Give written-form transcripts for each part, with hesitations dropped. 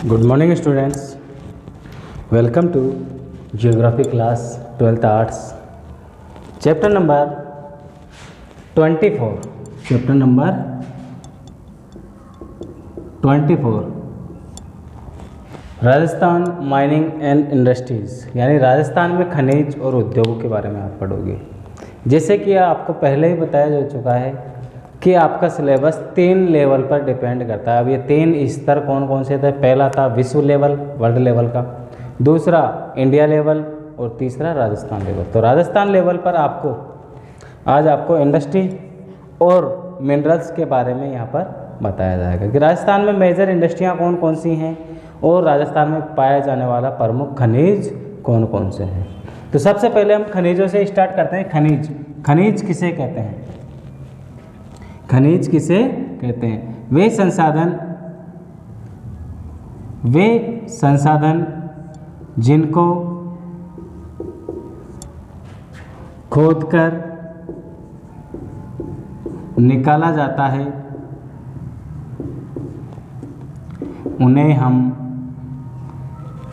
Good morning students. Welcome to Geography class 12th Arts. Chapter number 24. Chapter number 24. Rajasthan mining and industries, यानी राजस्थान में खनिज और उद्योगों के बारे में आप पढ़ोगे। जैसे कि आपको पहले ही बताया जा चुका है कि आपका सिलेबस 3 लेवल पर डिपेंड करता है। अब ये 3 स्तर कौन कौन से थे? पहला था विश्व लेवल, वर्ल्ड लेवल का, दूसरा इंडिया लेवल और तीसरा राजस्थान लेवल। तो राजस्थान लेवल पर आज आपको इंडस्ट्री और मिनरल्स के बारे में यहाँ पर बताया जाएगा कि राजस्थान में मेजर इंडस्ट्रियाँ कौन कौन सी हैं और राजस्थान में पाया जाने वाला प्रमुख खनिज कौन कौन से हैं। तो सबसे पहले हम खनिजों से स्टार्ट करते हैं। खनिज किसे कहते हैं? खनिज किसे कहते हैं? वे संसाधन जिनको खोदकर निकाला जाता है उन्हें हम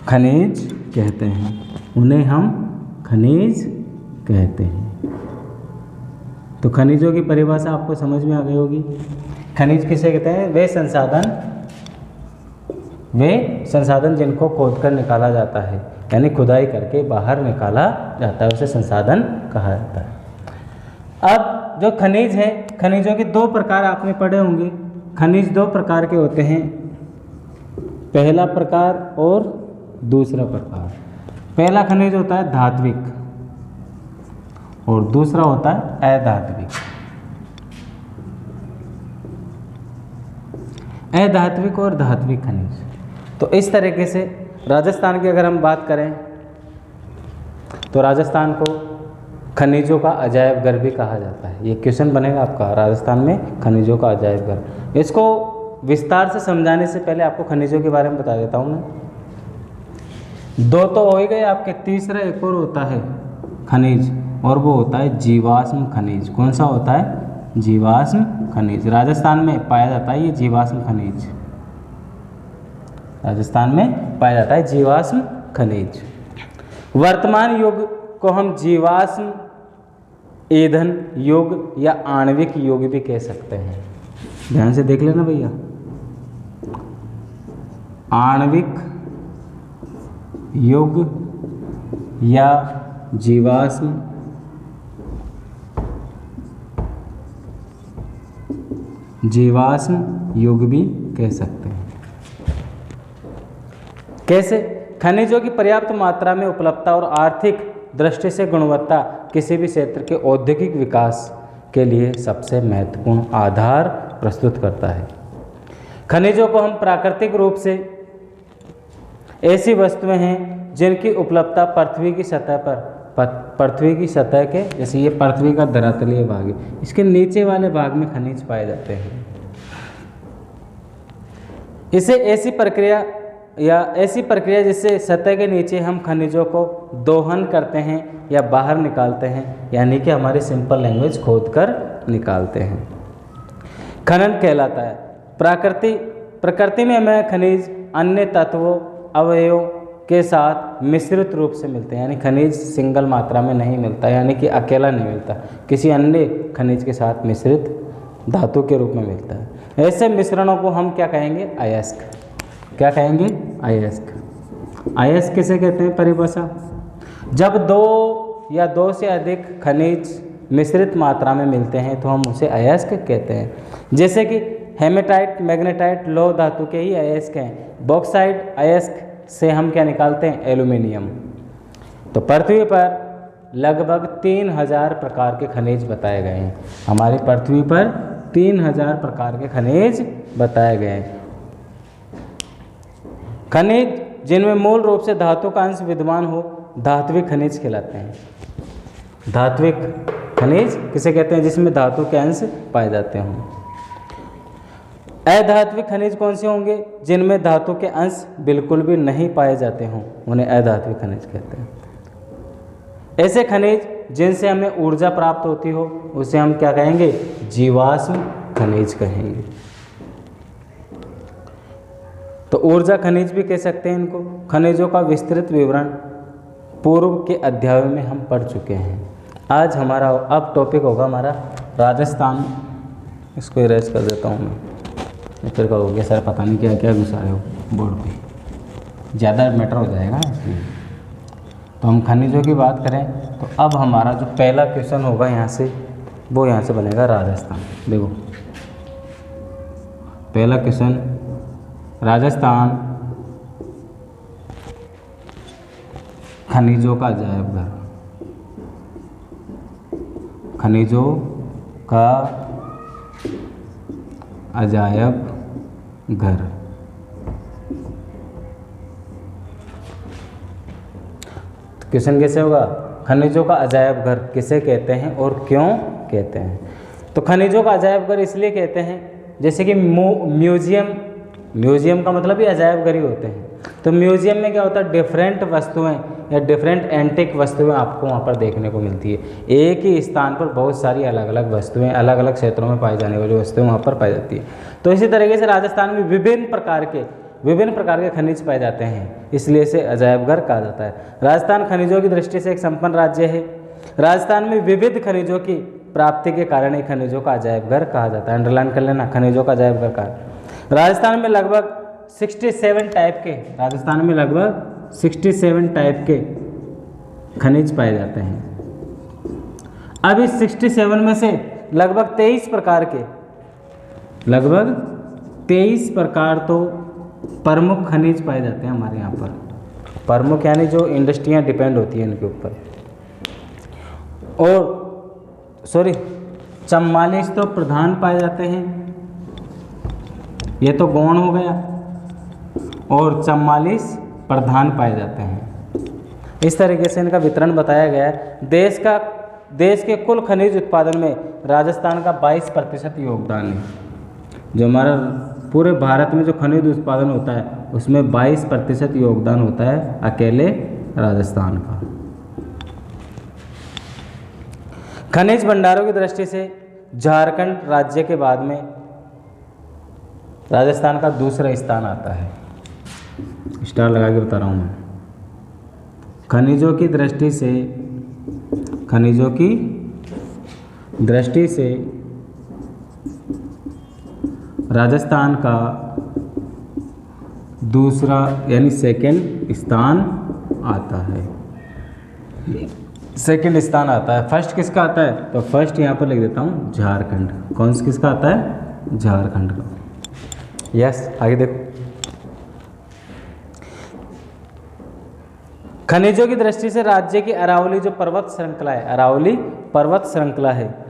खनिज कहते हैं। तो खनिजों की परिभाषा आपको समझ में आ गई होगी। खनिज किसे कहते हैं? वे संसाधन जिनको खोदकर निकाला जाता है, यानी खुदाई करके बाहर निकाला जाता है, उसे संसाधन कहा जाता है। अब जो खनिज है, खनिजों के 2 प्रकार आपने पढ़े होंगे। खनिज 2 प्रकार के होते हैं, पहला प्रकार और दूसरा प्रकार। पहला खनिज होता है धात्विक और दूसरा होता है अधात्विक। अधात्विक और धात्विक खनिज। तो इस तरीके से राजस्थान की अगर हम बात करें तो राजस्थान को खनिजों का अजायब घर भी कहा जाता है। ये क्वेश्चन बनेगा आपका, राजस्थान में खनिजों का अजायब घर। इसको विस्तार से समझाने से पहले आपको खनिजों के बारे में बता देता हूँ मैं। 2 तो हो ही गए आपके, तीसरा एक और होता है खनिज और वो होता है जीवाश्म खनिज। कौन सा होता है? जीवाश्म खनिज। राजस्थान में पाया जाता है ये जीवाश्म खनिज। राजस्थान में पाया जाता है जीवाश्म खनिज। वर्तमान युग को हम जीवाश्म ईंधन युग या आणविक युग भी कह सकते हैं। ध्यान से देख लेना भैया, आणविक युग या जीवाश्म युग भी कह सकते हैं। कैसे? खनिजों की पर्याप्त मात्रा में उपलब्धता और आर्थिक दृष्टि से गुणवत्ता किसी भी क्षेत्र के औद्योगिक विकास के लिए सबसे महत्वपूर्ण आधार प्रस्तुत करता है। खनिजों को हम प्राकृतिक रूप से ऐसी वस्तुएं हैं जिनकी उपलब्धता पृथ्वी की सतह के, जैसे ये पृथ्वी का धरातलीय भाग है, इसके नीचे वाले भाग में खनिज पाए जाते हैं। इसे ऐसी प्रक्रिया जिससे सतह के नीचे हम खनिजों को दोहन करते हैं या बाहर निकालते हैं, यानी कि हमारी सिंपल लैंग्वेज खोद कर निकालते हैं, खनन कहलाता है। प्रकृति में हमें खनिज अन्य तत्वों अवयवों के साथ मिश्रित रूप से मिलते हैं, यानी खनिज सिंगल मात्रा में नहीं मिलता, यानी कि अकेला नहीं मिलता, किसी अन्य खनिज के साथ मिश्रित धातु के रूप में मिलता है। ऐसे मिश्रणों को हम क्या कहेंगे? अयस्क। क्या कहेंगे? अयस्क। अयस्क किसे कहते हैं? परिभाषा, जब 2 या 2 से अधिक खनिज मिश्रित मात्रा में मिलते हैं तो हम उसे अयस्क कहते हैं। जैसे कि हेमेटाइट, मैग्नेटाइट लौह धातु के ही अयस्क हैं। बॉक्साइट अयस्क से हम क्या निकालते हैं? एल्यूमिनियम। तो पृथ्वी पर लगभग 3000 प्रकार के खनिज बताए गए हैं। हमारी पृथ्वी पर 3000 प्रकार के खनिज बताए गए हैं। खनिज जिनमें मूल रूप से धातु का अंश विद्यमान हो धात्विक खनिज कहलाते हैं। धात्विक खनिज किसे कहते हैं? जिसमें धातु के अंश पाए जाते हों। अधात्विक खनिज कौन से होंगे? जिनमें धातु के अंश बिल्कुल भी नहीं पाए जाते हों, उन्हें अधात्विक खनिज कहते हैं। ऐसे खनिज जिनसे हमें ऊर्जा प्राप्त होती हो उसे हम क्या कहेंगे? जीवाश्म खनिज कहेंगे। तो ऊर्जा खनिज भी कह सकते हैं इनको। खनिजों का विस्तृत विवरण पूर्व के अध्यायों में हम पढ़ चुके हैं। आज हमारा अब टॉपिक होगा हमारा राजस्थान। इसको इरेज कर देता हूँ मैं, फिर कहोगे सर पता नहीं क्या क्या घुसाए हो बोर्ड पे, ज़्यादा मैटर हो जाएगा इसलिए। तो हम खनिजों की बात करें तो अब हमारा जो पहला क्वेश्चन होगा यहाँ से, वो यहाँ से बनेगा राजस्थान। देखो पहला क्वेश्चन, राजस्थान खनिजों का अजायब घर। खनिजों का अजायब घर। क्वेश्चन कैसे होगा? खनिजों का अजायब घर किसे कहते हैं और क्यों कहते हैं? तो खनिजों का अजायब घर इसलिए कहते हैं जैसे कि म्यूजियम का मतलब ही अजायब घर ही होते हैं। तो म्यूजियम में क्या होता है, डिफरेंट वस्तुएं या डिफरेंट एंटिक वस्तुएं आपको वहाँ पर देखने को मिलती है। एक ही स्थान पर बहुत सारी अलग अलग वस्तुएं, अलग अलग क्षेत्रों में पाई जाने वाली वस्तुएं वहाँ पर पाई जाती है। तो इसी तरीके से राजस्थान में विभिन्न प्रकार के खनिज पाए जाते हैं, इसलिए इसे अजायब घर कहा जाता है। राजस्थान खनिजों की दृष्टि से एक संपन्न राज्य है। राजस्थान में विविध खनिजों की प्राप्ति के कारण ही खनिजों का अजायब घर कहा जाता है। अंडरलाइन कर लेना, खनिजों का अजायब घर कहा। राजस्थान में लगभग 67 टाइप के खनिज पाए जाते हैं। अब इस 67 में से लगभग 23 प्रकार तो प्रमुख खनिज पाए जाते हैं हमारे यहाँ पर। प्रमुख यानी जो इंडस्ट्रियाँ डिपेंड होती हैं इनके ऊपर। और 44 तो प्रधान पाए जाते हैं, ये तो गौण हो गया, और 44 प्रधान पाए जाते हैं। इस तरीके से इनका वितरण बताया गया है। देश के कुल खनिज उत्पादन में राजस्थान का 22% योगदान है। जो हमारा पूरे भारत में जो खनिज उत्पादन होता है उसमें 22% योगदान होता है अकेले राजस्थान का। खनिज भंडारों की दृष्टि से झारखंड राज्य के बाद में राजस्थान का दूसरा स्थान आता है। स्टार लगा के बता रहा हूँ मैं। खनिजों की दृष्टि से राजस्थान का दूसरा यानी सेकंड स्थान आता है। सेकंड स्थान आता है। फर्स्ट किसका आता है? तो फर्स्ट यहाँ पर लिख देता हूँ झारखंड। कौन सा किसका आता है? झारखंड का। यस, आगे देखो। खनिजों की दृष्टि से राज्य की अरावली जो पर्वत श्रृंखला है, अरावली पर्वत श्रृंखला है,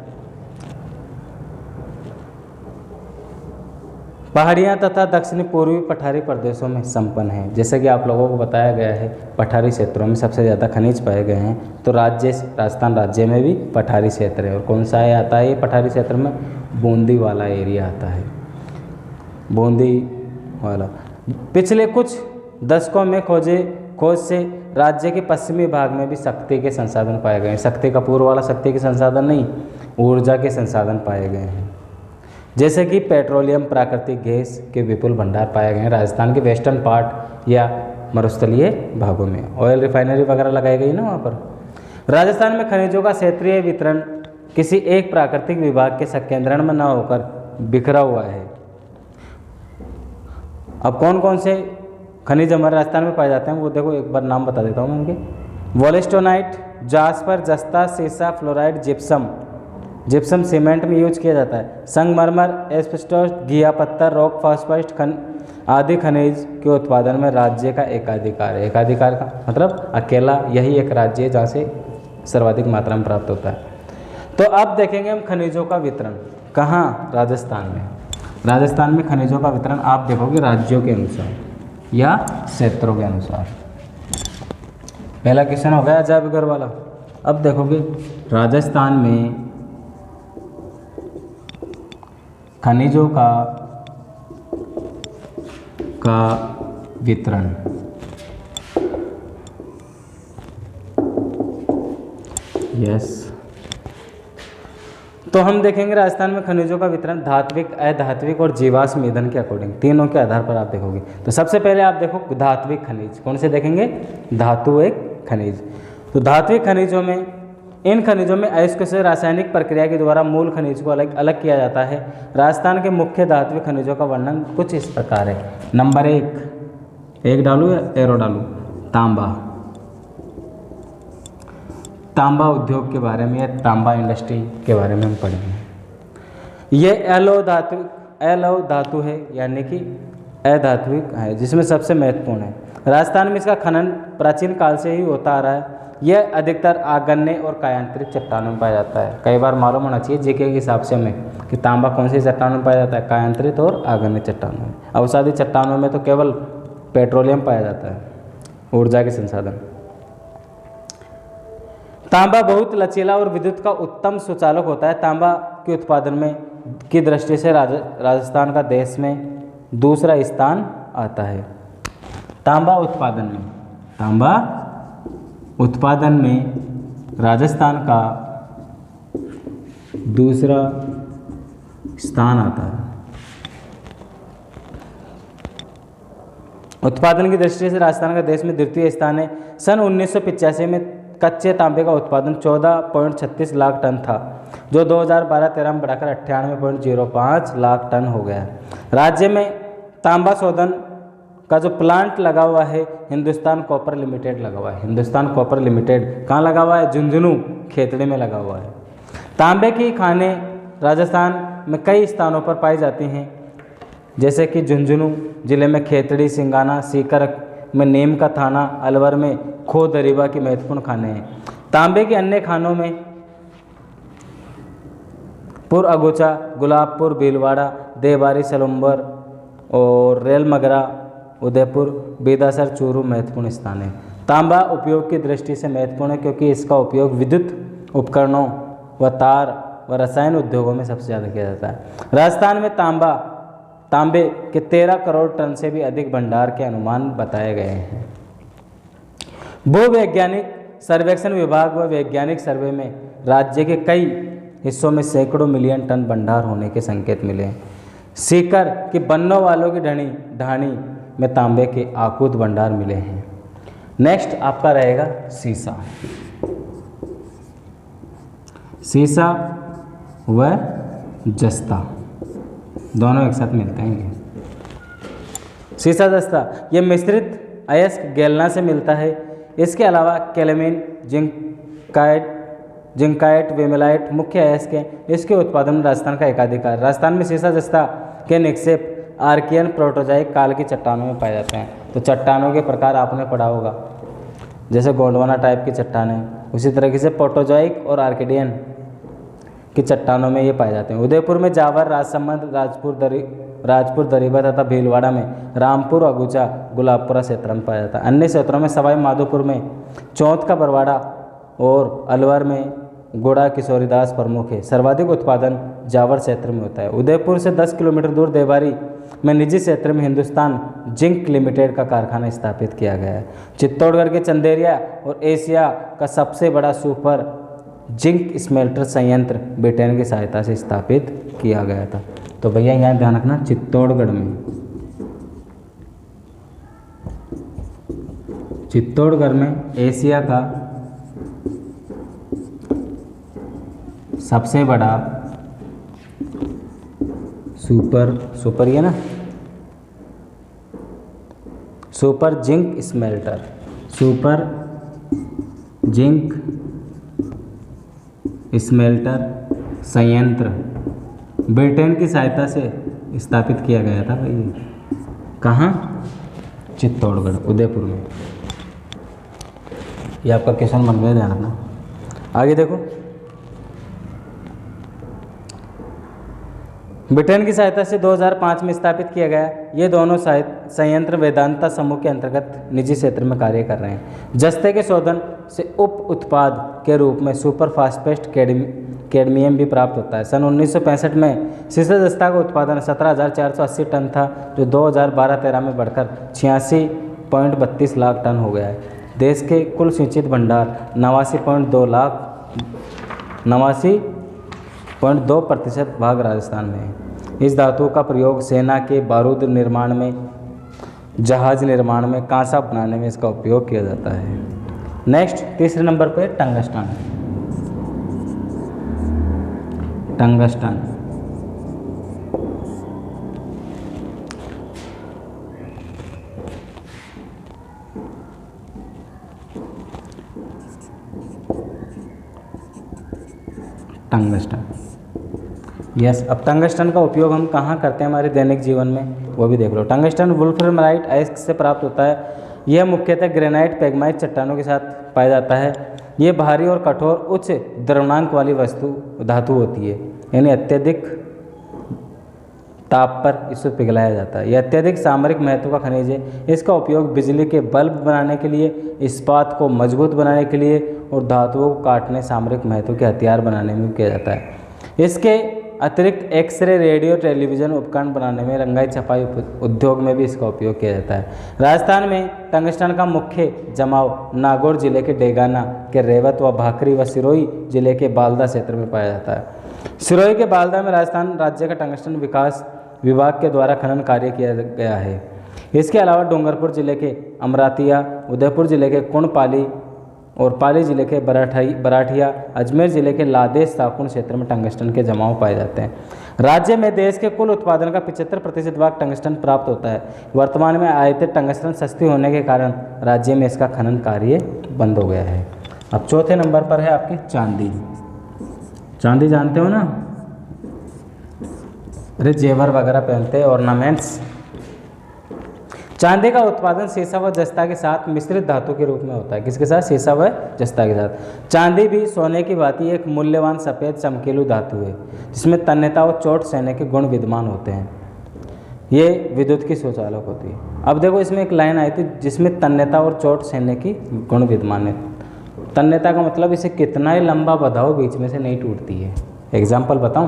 पहाड़ियाँ तथा दक्षिणी पूर्वी पठारी प्रदेशों में संपन्न है। जैसे कि आप लोगों को बताया गया है पठारी क्षेत्रों में सबसे ज़्यादा खनिज पाए गए हैं। तो राजस्थान राज्य में भी पठारी क्षेत्र है। और कौन सा है आता है ये पठारी क्षेत्र में? बूंदी वाला एरिया आता है, बूंदी वाला। पिछले कुछ दशकों में खोज से राज्य के पश्चिमी भाग में भी शक्ति के संसाधन पाए गए हैं। शक्ति का पूर्व वाला शक्ति के संसाधन नहीं, ऊर्जा के संसाधन पाए गए हैं। जैसे कि पेट्रोलियम, प्राकृतिक गैस के विपुल भंडार पाए गए हैं राजस्थान के वेस्टर्न पार्ट या मरुस्थलीय भागों में। ऑयल रिफाइनरी वगैरह लगाई गई ना वहाँ पर। राजस्थान में खनिजों का क्षेत्रीय वितरण किसी एक प्राकृतिक विभाग के संकेंद्रण में न होकर बिखरा हुआ है। अब कौन कौन से खनिज हमारे राजस्थान में पाए जाते हैं वो देखो, एक बार नाम बता देता हूँ मैं उनके। वोलेस्टोनाइट, जास्पर, जस्ता, सीसा, फ्लोराइड, जिप्सम सीमेंट में यूज किया जाता है। संगमरमर, एस्बेस्टोस, घिया पत्थर, रॉक फॉस्फेट आदि खनिज के उत्पादन में राज्य का एकाधिकार है। एकाधिकार का मतलब अकेला यही एक राज्य है जहाँ से सर्वाधिक मात्रा में प्राप्त होता है। तो अब देखेंगे हम खनिजों का वितरण कहाँ? राजस्थान में। राजस्थान में खनिजों का वितरण आप देखोगे राज्यों के अनुसार या क्षेत्रों के अनुसार। पहला क्वेश्चन हो गया अजायब घर वाला। अब देखोगे राजस्थान में खनिजों का वितरण। यस, तो हम देखेंगे राजस्थान में खनिजों का वितरण धात्विक, अधात्विक और जीवाश्म ईंधन के अकॉर्डिंग, तीनों के आधार पर आप देखोगे। तो सबसे पहले आप देखो धात्विक खनिज, कौन से देखेंगे? धातु एक खनिज। तो धात्विक खनिजों में, इन खनिजों में अयस्क से रासायनिक प्रक्रिया के द्वारा मूल खनिज को अलग अलग किया जाता है। राजस्थान के मुख्य धात्विक खनिजों का वर्णन कुछ इस प्रकार है। नंबर एक डालू या एरो डालू? तांबा, तांबा उद्योग के बारे में या तांबा इंडस्ट्री के बारे में हम पढ़ेंगे। ये एलो धातु है, यानी कि अधात्विक है, जिसमें सबसे महत्वपूर्ण है। राजस्थान में इसका खनन प्राचीन काल से ही होता आ रहा है। यह अधिकतर आगन्य और कायांतरित चट्टानों में पाया जाता है। कई बार मालूम होना चाहिए जीके के हिसाब से हमें कि तांबा कौन सी चट्टानों में पाया जाता है? कायांतरित और आगन्य चट्टानों में। अवसादी चट्टानों में तो केवल पेट्रोलियम पाया जाता है, ऊर्जा के संसाधन। तांबा बहुत लचीला और विद्युत का उत्तम सुचालक होता है। तांबा के उत्पादन में की दृष्टि से राजस्थान का देश में दूसरा स्थान आता है। तांबा उत्पादन में राजस्थान का दूसरा स्थान आता है। उत्पादन की दृष्टि से राजस्थान का देश में द्वितीय स्थान है। सन 1985 में कच्चे तांबे का उत्पादन 14.36 लाख टन था, जो 2012-13 में बढ़ाकर 98.05 लाख टन हो गया है। राज्य में तांबा शोधन का जो प्लांट लगा हुआ है, हिंदुस्तान कॉपर लिमिटेड लगा हुआ है। हिंदुस्तान कॉपर लिमिटेड कहाँ लगा हुआ है? झुंझुनू खेतड़ी में लगा हुआ है। तांबे की खानें राजस्थान में कई स्थानों पर पाई जाती हैं, जैसे कि झुंझुनू जिले में खेतड़ी, सिंगाना, सीकर में नीम का थाना, अलवर में खो दरीबा की महत्वपूर्ण खाने हैं। तांबे की अन्य खानों में पुर अगुचा, गुलाबपुर, भीलवाड़ा, देवारी, सलुम्बर और रेल मगरा, उदयपुर, बेदासर, चूरू महत्वपूर्ण स्थान है। तांबा उपयोग की दृष्टि से महत्वपूर्ण है, क्योंकि इसका उपयोग विद्युत उपकरणों व तार व रसायन उद्योगों में सबसे ज़्यादा किया जाता है। राजस्थान में तांबे के 13 करोड़ टन से भी अधिक भंडार के अनुमान बताए गए हैं। भूवैज्ञानिक सर्वेक्षण विभाग व वैज्ञानिक सर्वे में राज्य के कई हिस्सों में सैकड़ों मिलियन टन भंडार होने के संकेत मिले हैं। सीकर की बन्नों वालों की ढाणी में तांबे के आकुत भंडार मिले हैं। नेक्स्ट आपका रहेगा सीसा व जस्ता, दोनों एक साथ मिलते हैं। सीसा जस्ता ये मिश्रित अयस्क गैलना से मिलता है। इसके अलावा कैलेमिन, जिंकाइट, वेमेलाइट मुख्य अयस्क हैं। इसके उत्पादन में राजस्थान का एकाधिकार। राजस्थान में सीसा जस्ता के निक्षेप आर्कियन प्रोटोजाइक काल की चट्टानों में पाए जाते हैं। तो चट्टानों के प्रकार आपने पढ़ा होगा, जैसे गोंडवाना टाइप की चट्टानें, उसी तरीके से प्रोटोजाइक और आर्किडियन की चट्टानों में ये पाए जाते हैं। उदयपुर में जावर, राजसमंद, राजपुर दरीबा तथा भीलवाड़ा में रामपुर, अगुचा, गुलाबपुरा क्षेत्र में पाया जाता है। अन्य क्षेत्रों में सवाई माधोपुर में चौथ का बरवाड़ा और अलवर में गोड़ा किशोरीदास प्रमुख है। सर्वाधिक उत्पादन जावर क्षेत्र में होता है। उदयपुर से 10 किलोमीटर दूर देवारी में निजी क्षेत्र में हिंदुस्तान जिंक लिमिटेड का कारखाना स्थापित किया गया है। चित्तौड़गढ़ के चंदेरिया और एशिया का सबसे बड़ा सुपर जिंक स्मेल्टर संयंत्र ब्रिटेन की सहायता से स्थापित किया गया था। तो भैया यहाँ ध्यान रखना, चित्तौड़गढ़ में एशिया का सबसे बड़ा सुपर ये ना सुपर जिंक स्मेल्टर संयंत्र ब्रिटेन की सहायता से स्थापित किया गया था भाई। कहाँ? चित्तौड़गढ़, उदयपुर में। ये आपका क्वेश्चन बन गया, ध्यान रखना। आगे देखो, ब्रिटेन की सहायता से 2005 में स्थापित किया गया। ये दोनों संयंत्र वेदांता समूह के अंतर्गत निजी क्षेत्र में कार्य कर रहे हैं। जस्ते के शोधन से उप उत्पाद के रूप में सुपर फास्फेट कैडमियम भी प्राप्त होता है। सन 1965 में सीसा जस्ता का उत्पादन 17,480 टन था, जो 2012-13 में बढ़कर 86.32 लाख टन हो गया है। देश के कुल सिंचित भंडार 89.2 0.2% भाग राजस्थान में है। इस धातु का प्रयोग सेना के बारूद निर्माण में, जहाज निर्माण में, कांसा बनाने में इसका उपयोग किया जाता है। नेक्स्ट तीसरे नंबर पे टंगस्टन। Tungsten tungsten yes. अब टंगस्टन का उपयोग हम कहाँ करते हैं हमारे दैनिक जीवन में, वो भी देख लो। टंगस्टन वुल्फ्राइमाइट अयस्क से प्राप्त होता है। यह मुख्यतः ग्रेनाइट पैगमाइट चट्टानों के साथ पाया जाता है। ये भारी और कठोर उच्च द्रवणांक वाली धातु होती है, यानी अत्यधिक ताप पर इसे पिघलाया जाता है। यह अत्यधिक सामरिक महत्व का खनिज है। इसका उपयोग बिजली के बल्ब बनाने के लिए, इस्पात को मजबूत बनाने के लिए और धातुओं को काटने, सामरिक महत्व के हथियार बनाने में किया जाता है। इसके अतिरिक्त एक्सरे, रेडियो, टेलीविज़न उपकरण बनाने में, रंगाई छपाई उद्योग में भी इसका उपयोग किया जाता है। राजस्थान में टंगस्टन का मुख्य जमाव नागौर जिले के डेगाना के रेवत व भाखरी व सिरोही जिले के बालदा क्षेत्र में पाया जाता है। सिरोही के बालदा में राजस्थान राज्य का टंगस्टन विकास विभाग के द्वारा खनन कार्य किया गया है। इसके अलावा डूंगरपुर जिले के अमरातिया, उदयपुर जिले के कुणपाली और पाली जिले के बराठिया, अजमेर जिले के लादेश साकुन क्षेत्र में टंगस्टन के जमाव पाए जाते हैं। राज्य में देश के कुल उत्पादन का 75% भाग टंगस्टन प्राप्त होता है। वर्तमान में आयातित टंगस्टन सस्ती होने के कारण राज्य में इसका खनन कार्य बंद हो गया है। अब चौथे नंबर पर है आपकी चांदी। चांदी जानते हो ना, अरे जेवर वगैरह पहनते हैं, ऑर्नामेंट्स। चांदी का उत्पादन सीसा व जस्ता के साथ मिश्रित धातु के रूप में होता है। किसके साथ? सीसा व जस्ता के साथ। चांदी भी सोने की भांति एक मूल्यवान सफ़ेद चमकीलू धातु है जिसमें तन्यता और चोट सहने के गुण विद्यमान होते हैं। ये विद्युत की सुचालक होती है। अब देखो इसमें एक लाइन आई थी जिसमें तन्यता और चोट सहने की गुण विद्यमान है। तन्यता का मतलब इसे कितना ही लंबा बधाओ बीच में से नहीं टूटती है। एग्जाम्पल बताऊँ,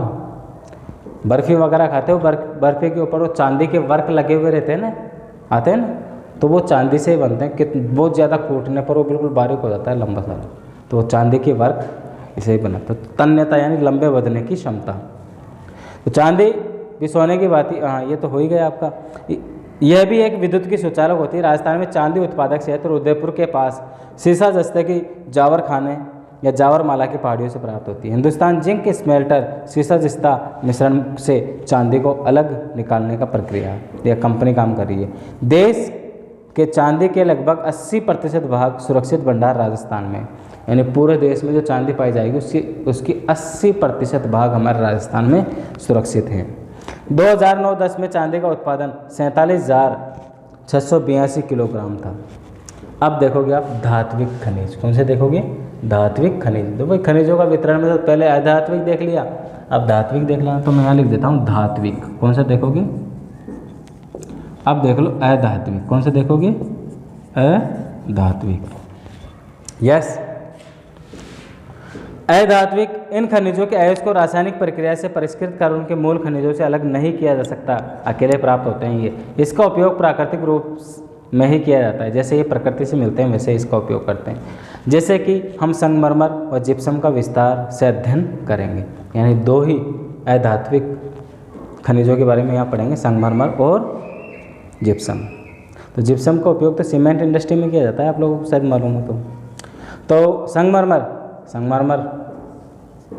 बर्फ़ी वगैरह खाते हो, बर्फ़ी के ऊपर वो चांदी के वर्क लगे हुए रहते हैं ना, आते हैं ना, तो वो चांदी से ही बनते हैं। कि बहुत ज़्यादा कूटने पर वो बिल्कुल बारीक हो जाता है, लंबा सा, तो वो चांदी के वर्क इसे ही बनाता है। तन्यता यानी लंबे बधने की क्षमता। तो चांदी भी सोने की बात ही, हाँ ये तो हो ही गया आपका। यह भी एक विद्युत की सुचालक होती है। राजस्थान में चांदी उत्पादक क्षेत्र उदयपुर के पास सीसा जस्ते की जावर खाने या जावर माला की पहाड़ियों से प्राप्त होती है। हिंदुस्तान जिंक स्मेल्टर सीसा जस्ता मिश्रण से चांदी को अलग निकालने का प्रक्रिया यह कंपनी काम कर रही है। देश के चांदी के लगभग 80% भाग सुरक्षित भंडार राजस्थान में, यानी पूरे देश में जो चांदी पाई जाएगी उसकी 80% भाग हमारे राजस्थान में सुरक्षित है। 2009-10 में चांदी का उत्पादन 47,682 किलोग्राम था। अब देखोगे आप धात्विक खनिज। कौन से देखोगे? धात्विक खनिज। तो भाई खनिजों का वितरण में तो पहले अधात्विक देख लिया, अब धात्विक देख लेना। तो मैं यहाँ लिख देता हूँ धात्विक। कौन सा देखोगे? अब देख लो अधात्विक। कौन सा देखोगे? अधात्विक। यस, अधात्विक इन खनिजों के अयस्क को रासायनिक प्रक्रिया से परिष्कृत कर उनके मूल खनिजों से अलग नहीं किया जा सकता, अकेले प्राप्त होते हैं ये। इसका उपयोग प्राकृतिक रूप में ही किया जाता है। जैसे ये प्रकृति से मिलते हैं वैसे इसका उपयोग करते हैं। जैसे कि हम संगमरमर और जिप्सम का विस्तार से अध्ययन करेंगे। यानी दो ही अधात्विक खनिजों के बारे में यहाँ पढ़ेंगे, संगमरमर और जिप्सम। तो जिप्सम का उपयोग तो सीमेंट इंडस्ट्री में किया जाता है, आप लोगों को शायद मालूम हो। तो संगमरमर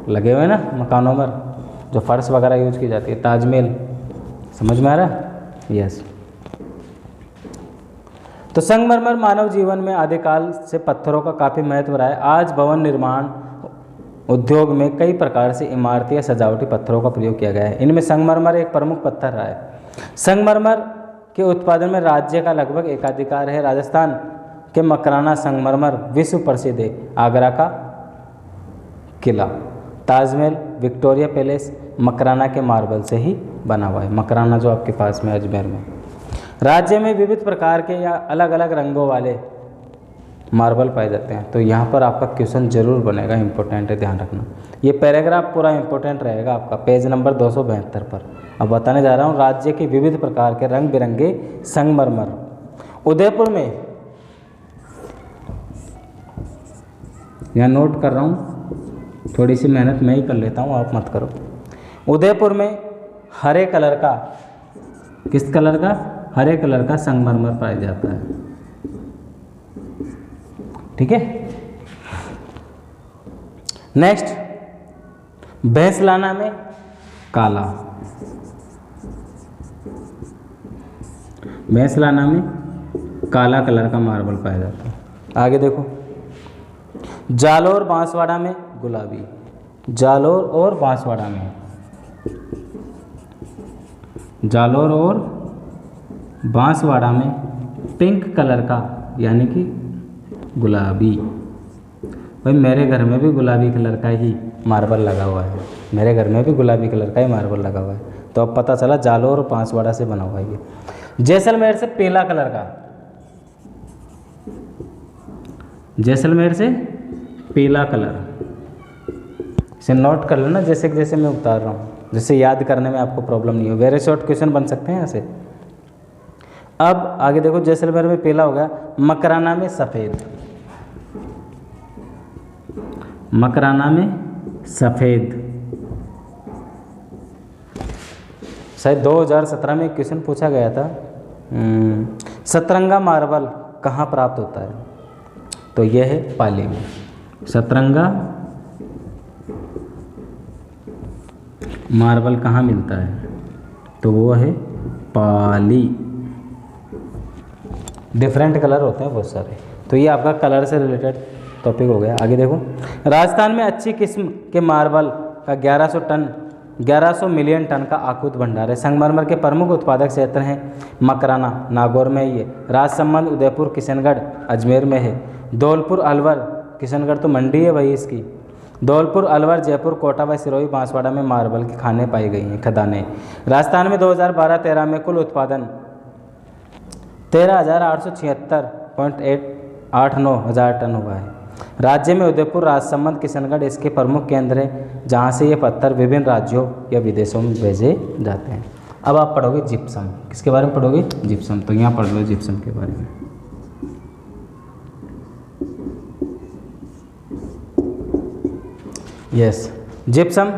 लगे हुए ना मकानों पर, जो फर्श वगैरह यूज की जाती है, ताजमहल, समझ में आ रहा है? यस। तो संगमरमर मानव जीवन में आदिकाल से पत्थरों का काफ़ी महत्व रहा है। आज भवन निर्माण उद्योग में कई प्रकार से इमारती या सजावटी पत्थरों का प्रयोग किया गया है। इनमें संगमरमर एक प्रमुख पत्थर रहा है। संगमरमर के उत्पादन में राज्य का लगभग एकाधिकार है। राजस्थान के मकराना संगमरमर विश्व प्रसिद्ध है। आगरा का किला, ताजमहल, विक्टोरिया पैलेस मकराना के मार्बल से ही बना हुआ है। मकराना जो आपके पास में अजमेर में। राज्य में विविध प्रकार के या अलग अलग रंगों वाले मार्बल पाए जाते हैं। तो यहाँ पर आपका क्वेश्चन जरूर बनेगा, इंपॉर्टेंट है, ध्यान रखना। ये पैराग्राफ पूरा इंपॉर्टेंट रहेगा आपका, पेज नंबर 272 पर। अब बताने जा रहा हूँ राज्य के विविध प्रकार के रंग बिरंगे संगमरमर। उदयपुर में, यहाँ नोट कर रहा हूँ, थोड़ी सी मेहनत मैं ही कर लेता हूँ, आप मत करो। उदयपुर में हरे कलर का, किस कलर का? हरे कलर का संगमरमर पाया जाता है। ठीक है। नेक्स्ट, भैंसलाना में काला, भैंसलाना में काला कलर का मार्बल पाया जाता है। आगे देखो, जालोर बांसवाड़ा में गुलाबी, जालोर और बांसवाड़ा में, जालोर और बांसवाड़ा में पिंक कलर का यानी कि गुलाबी। भाई मेरे घर में भी गुलाबी कलर का ही मार्बल लगा हुआ है, मेरे घर में भी गुलाबी कलर का ही मार्बल लगा हुआ है, तो अब पता चला जालोर और बांसवाड़ा से बना हुआ है ये। जैसलमेर से पीला कलर का, जैसलमेर से पीला कलर, इसे नोट कर लेना जैसे जैसे मैं उतार रहा हूँ, जिससे याद करने में आपको प्रॉब्लम नहीं हो। वेरी शॉर्ट क्वेश्चन बन सकते हैं यहाँ से। अब आगे देखो, जैसलमेर में पीला होगा, मकराना में सफ़ेद, मकराना में सफ़ेद। शायद 2017 में एक क्वेश्चन पूछा गया था, सतरंगा मार्बल कहाँ प्राप्त होता है? तो यह है पाली में। सतरंगा मार्बल कहाँ मिलता है? तो वो है पाली। डिफरेंट कलर होते हैं बहुत सारे। तो ये आपका कलर से रिलेटेड टॉपिक हो गया। आगे देखो, राजस्थान में अच्छी किस्म के मार्बल का 1100 मिलियन टन का आकुत भंडार है। संगमरमर के प्रमुख उत्पादक क्षेत्र हैं मकराना, नागौर में ये, राजसमंद, उदयपुर, किशनगढ़, अजमेर में है, धौलपुर, अलवर, किशनगढ़ तो मंडी है भाई इसकी, धौलपुर, अलवर, जयपुर, कोटा व सिरोही, बांसवाड़ा में मार्बल की खानें पाई गई हैं, खदानें। राजस्थान में 2012-13 में कुल उत्पादन 13,876.89 हज़ार टन हुआ है। राज्य में उदयपुर, राजसमंद, किशनगढ़ इसके प्रमुख केंद्र हैं, जहाँ से ये पत्थर विभिन्न राज्यों या विदेशों में भेजे जाते हैं। अब आप पढ़ोगे जिप्सम, किसके बारे में पढ़ोगे? जिप्सम। तो यहाँ पढ़ लो जिप्सम के बारे में। Yes, gypsum.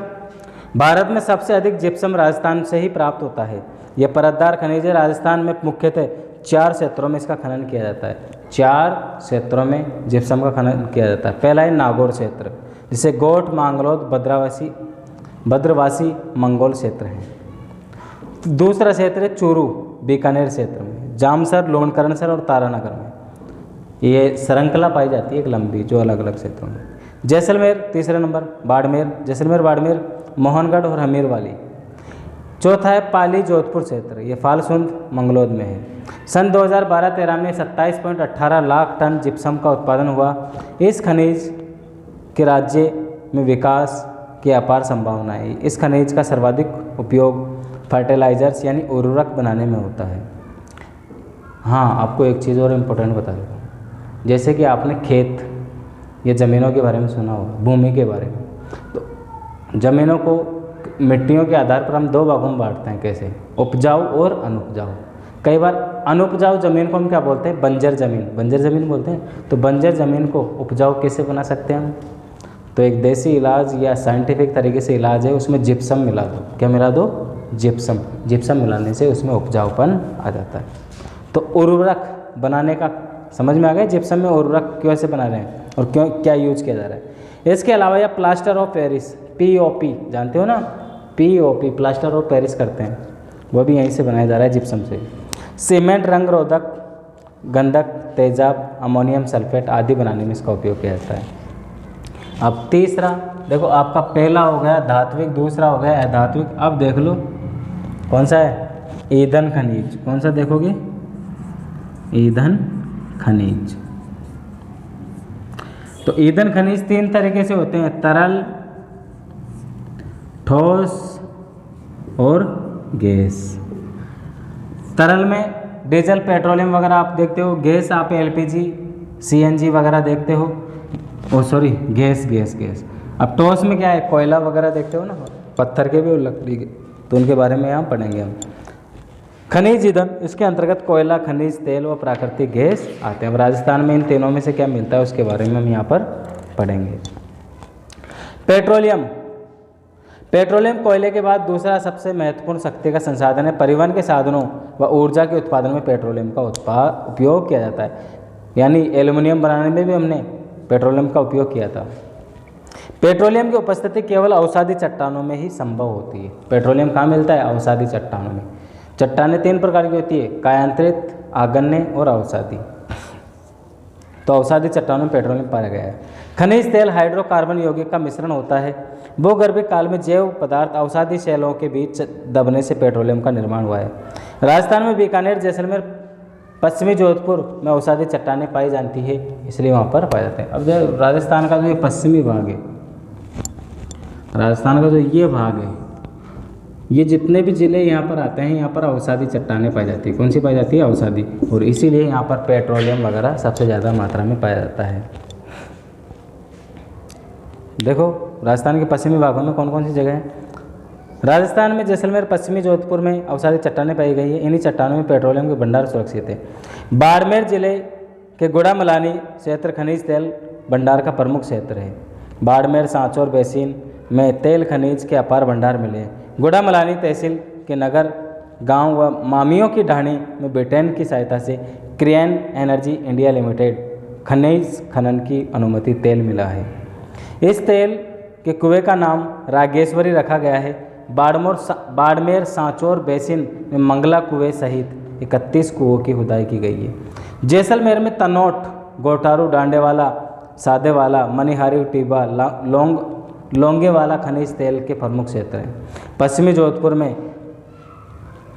भारत में सबसे अधिक जिप्सम राजस्थान से ही प्राप्त होता है। यह परतदार खनिज है। राजस्थान में मुख्यतः 4 क्षेत्रों में इसका खनन किया जाता है। 4 क्षेत्रों में जिप्सम का खनन किया जाता है। पहला है नागौर क्षेत्र, जिसे गोठ, मांगलोद, भद्रवासी मंगोल क्षेत्र हैं। दूसरा क्षेत्र है चूरू, बीकानेर क्षेत्र में, जामसर, लोणकरणसर और तारानगर में। ये श्रृंखला पाई जाती है एक लंबी, जो अलग अलग क्षेत्रों में। जैसलमेर तीसरा नंबर, बाड़मेर, जैसलमेर, बाड़मेर, मोहनगढ़ और हमीरवाली। चौथा है पाली, जोधपुर क्षेत्र, ये फालसुंद, मंगलोद में है। सन 2012-13 में 27.18 लाख टन जिप्सम का उत्पादन हुआ। इस खनिज के राज्य में विकास की अपार संभावना है। इस खनिज का सर्वाधिक उपयोग फर्टिलाइजर्स यानी उर्वरक बनाने में होता है। हाँ, आपको एक चीज़ और इम्पोर्टेंट बता देता हूँ, जैसे कि आपने खेत या ज़मीनों के बारे में सुना होगा, भूमि के बारे में। तो ज़मीनों को मिट्टियों के आधार पर हम 2 भागों में बांटते हैं, कैसे? उपजाऊ और अनुपजाऊ। कई बार अनुपजाऊ ज़मीन को हम क्या बोलते हैं? बंजर ज़मीन, बंजर ज़मीन बोलते हैं। तो बंजर ज़मीन को उपजाऊ कैसे बना सकते हैं हम? तो एक देसी इलाज या साइंटिफिक तरीके से इलाज है, उसमें जिप्सम मिला दो। क्या मिला दो? जिप्सम। जिप्सम मिलाने से उसमें उपजाऊपन आ जाता है। तो उर्वरक बनाने का समझ में आ गया, जिप्सम में उर्वरक कैसे बना रहे हैं और क्यों, क्या यूज किया जा रहा है। इसके अलावा यह प्लास्टर ऑफ पेरिस, POP जानते हो ना, POP प्लास्टर ऑफ पेरिस करते हैं, वो भी यहीं से बनाया जा रहा है, जिप्सम से। सीमेंट, रंग रोधक, गंधक, तेजाब, अमोनियम सल्फेट आदि बनाने में इसका उपयोग किया जाता है। अब तीसरा देखो, आपका पहला हो गया धात्विक, दूसरा हो गया अधात्विक। अब देख लो कौन सा है? ईंधन खनिज। कौन सा देखोगे? ईंधन खनिज। तो ईंधन खनिज 3 तरीके से होते हैं, तरल, ठोस और गैस। तरल में डीजल, पेट्रोलियम वगैरह आप देखते हो, गैस आप LPG, CNG वगैरह देखते हो, गैस। अब ठोस में क्या है? कोयला वगैरह देखते हो ना, पत्थर के भी और लकड़ी के, तो उनके बारे में यहाँ पढ़ेंगे हम। खनिज ईंधन, इसके अंतर्गत कोयला, खनिज तेल और प्राकृतिक गैस आते हैं। अब राजस्थान में इन तीनों में से क्या मिलता है, उसके बारे में हम यहाँ पर पढ़ेंगे। पेट्रोलियम, पेट्रोलियम कोयले के बाद दूसरा सबसे महत्वपूर्ण शक्ति का संसाधन है। परिवहन के साधनों व ऊर्जा के उत्पादन में पेट्रोलियम का उपयोग किया जाता है, यानी एल्युमिनियम बनाने में भी हमने पेट्रोलियम का उपयोग किया था। पेट्रोलियम की उपस्थिति केवल अवसादी चट्टानों में ही संभव होती है। पेट्रोलियम कहाँ मिलता है? अवसादी चट्टानों में। चट्टानें 3 प्रकार की होती है, कायांतरित, आगन्य और अवसादी। तो अवसादी चट्टानों में पेट्रोलियम पाया गया है। खनिज तेल हाइड्रोकार्बन यौगिक का मिश्रण होता है। भूगर्भिक काल में जैव पदार्थ अवसादी शैलों के बीच दबने से पेट्रोलियम का निर्माण हुआ है। राजस्थान में बीकानेर, जैसलमेर, पश्चिमी जोधपुर में अवसादी चट्टानें पाई जाती है, इसलिए वहाँ पर पाए जाते हैं। अब जो राजस्थान का जो ये पश्चिमी भाग है, राजस्थान का जो ये भाग है, ये जितने भी ज़िले यहाँ पर आते हैं, यहाँ पर अवसादी चट्टानें पाई जाती है। कौन सी पाई जाती है? अवसादी। और इसीलिए यहाँ पर पेट्रोलियम वगैरह सबसे ज़्यादा मात्रा में पाया जाता है। देखो राजस्थान के पश्चिमी भागों में कौन कौन सी जगह है। राजस्थान में जैसलमेर, पश्चिमी जोधपुर में अवसादी चट्टानें पाई गई है। इन्हीं चट्टानों में पेट्रोलियम के भंडार सुरक्षित है। बाड़मेर जिले के गुड़ामलानी क्षेत्र खनिज तेल भंडार का प्रमुख क्षेत्र है। बाड़मेर, सांचौर बेसिन में तेल खनिज के अपार भंडार मिले हैं। गुड़ामलानी तहसील के नगर, गांव व मामियों की ढाणी में ब्रिटेन की सहायता से क्रिएन एनर्जी इंडिया लिमिटेड खनिज खनन की अनुमति तेल मिला है। इस तेल के कुएं का नाम रागेश्वरी रखा गया है। बाड़मेर सांचौर बेसिन में मंगला कुएं सहित 31 कुओं की खुदाई की गई है। जैसलमेर में तनोट, गोटारू, डांडेवाला, सादेवाला, मनिहारी, टिब्बा, लोंगेवाला खनिज तेल के प्रमुख क्षेत्र हैं। पश्चिमी जोधपुर में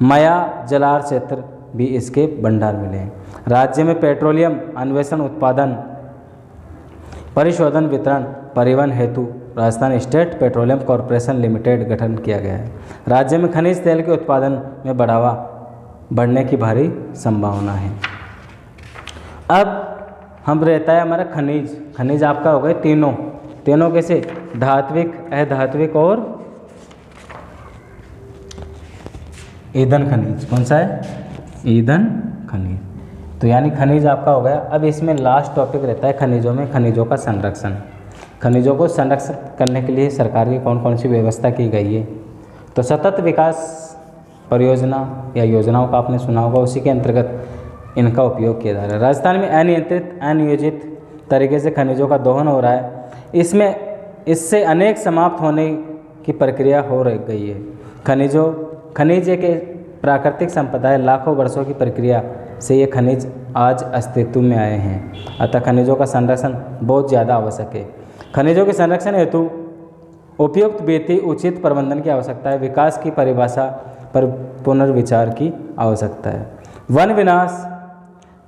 मया जलार क्षेत्र भी इसके भंडार मिले हैं। राज्य में पेट्रोलियम अन्वेषण, उत्पादन, परिशोधन, वितरण, परिवहन हेतु Rajasthan state petroleum corporation limited गठन किया गया है। राज्य में खनिज तेल के उत्पादन में बढ़ने की भारी संभावना है। अब हम रहता है हमारा खनिज आपका हो गए तीनों कैसे? धात्विक, अधात्विक और ईंधन खनिज। कौन सा है? ईंधन खनिज। तो यानी खनिज आपका हो गया। अब इसमें लास्ट टॉपिक रहता है खनिजों में खनिजों का संरक्षण। खनिजों को संरक्षित करने के लिए सरकार की कौन कौन सी व्यवस्था की गई है? तो सतत विकास परियोजना या योजनाओं का आपने सुना होगा, उसी के अंतर्गत इनका उपयोग किया जा रहा है। राजस्थान में अनियंत्रित, अनियोजित तरीके से खनिजों का दोहन हो रहा है। इससे अनेक समाप्त होने की प्रक्रिया हो गई है। खनिज एक प्राकृतिक संपदा है। लाखों वर्षों की प्रक्रिया से ये खनिज आज अस्तित्व में आए हैं। अतः खनिजों का संरक्षण बहुत ज़्यादा आवश्यक है। खनिजों के संरक्षण हेतु उपयुक्त वित्तीय उचित प्रबंधन की आवश्यकता है। विकास की परिभाषा पर पुनर्विचार की आवश्यकता है। वन विनाश,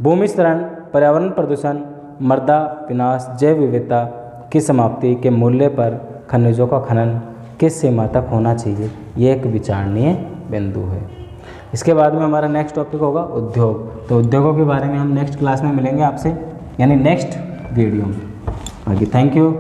भूमिक्षरण, पर्यावरण प्रदूषण, मृदा विनाश, जैव विविधता की समाप्ति के मूल्य पर खनिजों का खनन किस सीमा तक होना चाहिए, ये एक विचारणीय बिंदु है। इसके बाद में हमारा नेक्स्ट टॉपिक होगा उद्योग। तो उद्योगों के बारे में हम नेक्स्ट क्लास में मिलेंगे आपसे, यानी नेक्स्ट वीडियो में। बाकी थैंक यू।